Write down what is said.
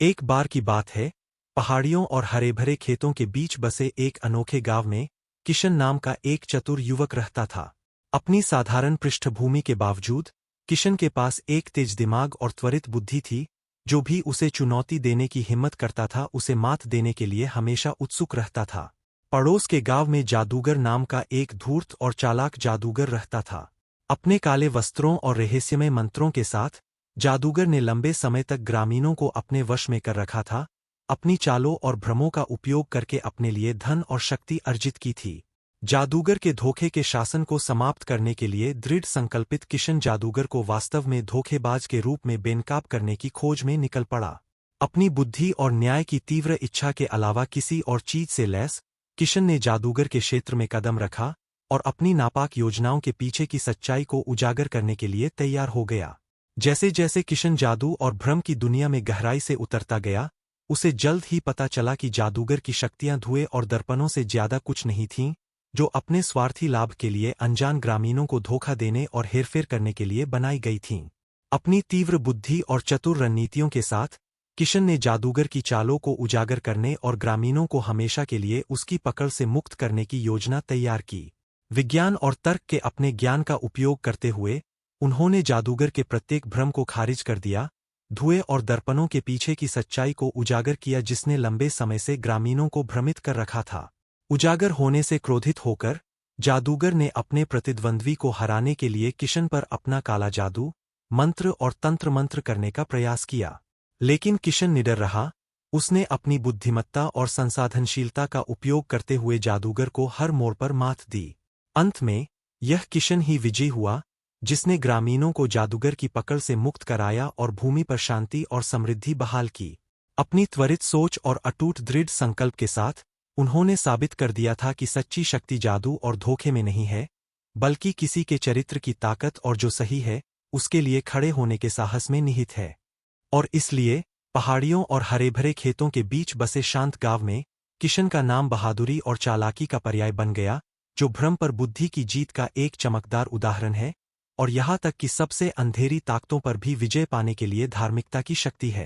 एक बार की बात है, पहाड़ियों और हरे भरे खेतों के बीच बसे एक अनोखे गांव में किशन नाम का एक चतुर युवक रहता था। अपनी साधारण पृष्ठभूमि के बावजूद किशन के पास एक तेज दिमाग और त्वरित बुद्धि थी। जो भी उसे चुनौती देने की हिम्मत करता था उसे मात देने के लिए हमेशा उत्सुक रहता था। पड़ोस के गांव में जादूगर नाम का एक धूर्त और चालाक जादूगर रहता था। अपने काले वस्त्रों और रहस्यमय मंत्रों के साथ जादूगर ने लंबे समय तक ग्रामीणों को अपने वश में कर रखा था। अपनी चालों और भ्रमों का उपयोग करके अपने लिए धन और शक्ति अर्जित की थी। जादूगर के धोखे के शासन को समाप्त करने के लिए दृढ़ संकल्पित किशन जादूगर को वास्तव में धोखेबाज के रूप में बेनकाब करने की खोज में निकल पड़ा। अपनी बुद्धि और न्याय की तीव्र इच्छा के अलावा किसी और चीज से लैस किशन ने जादूगर के क्षेत्र में कदम रखा और अपनी नापाक योजनाओं के पीछे की सच्चाई को उजागर करने के लिए तैयार हो गया। जैसे जैसे किशन जादू और भ्रम की दुनिया में गहराई से उतरता गया, उसे जल्द ही पता चला कि जादूगर की शक्तियां धुएं और दर्पणों से ज्यादा कुछ नहीं थीं, जो अपने स्वार्थी लाभ के लिए अनजान ग्रामीणों को धोखा देने और हेरफेर करने के लिए बनाई गई थीं। अपनी तीव्र बुद्धि और चतुर रणनीतियों के साथ किशन ने जादूगर की चालों को उजागर करने और ग्रामीणों को हमेशा के लिए उसकी पकड़ से मुक्त करने की योजना तैयार की। विज्ञान और तर्क के अपने ज्ञान का उपयोग करते हुए उन्होंने जादूगर के प्रत्येक भ्रम को खारिज कर दिया, धुएं और दर्पणों के पीछे की सच्चाई को उजागर किया जिसने लंबे समय से ग्रामीणों को भ्रमित कर रखा था। उजागर होने से क्रोधित होकर जादूगर ने अपने प्रतिद्वंद्वी को हराने के लिए किशन पर अपना काला जादू, मंत्र और तंत्र मंत्र करने का प्रयास किया। लेकिन किशन निडर रहा। उसने अपनी बुद्धिमत्ता और संसाधनशीलता का उपयोग करते हुए जादूगर को हर मोड़ पर मात दी। अंत में यह किशन ही विजयी हुआ, जिसने ग्रामीणों को जादूगर की पकड़ से मुक्त कराया और भूमि पर शांति और समृद्धि बहाल की। अपनी त्वरित सोच और अटूट दृढ़ संकल्प के साथ उन्होंने साबित कर दिया था कि सच्ची शक्ति जादू और धोखे में नहीं है, बल्कि किसी के चरित्र की ताकत और जो सही है उसके लिए खड़े होने के साहस में निहित है। और इसलिए पहाड़ियों और हरे भरे खेतों के बीच बसे शांत गांव में किशन का नाम बहादुरी और चालाकी का पर्याय बन गया, जो भ्रम पर बुद्धि की जीत का एक चमकदार उदाहरण है और यहाँ तक कि सबसे अंधेरी ताकतों पर भी विजय पाने के लिए धार्मिकता की शक्ति है।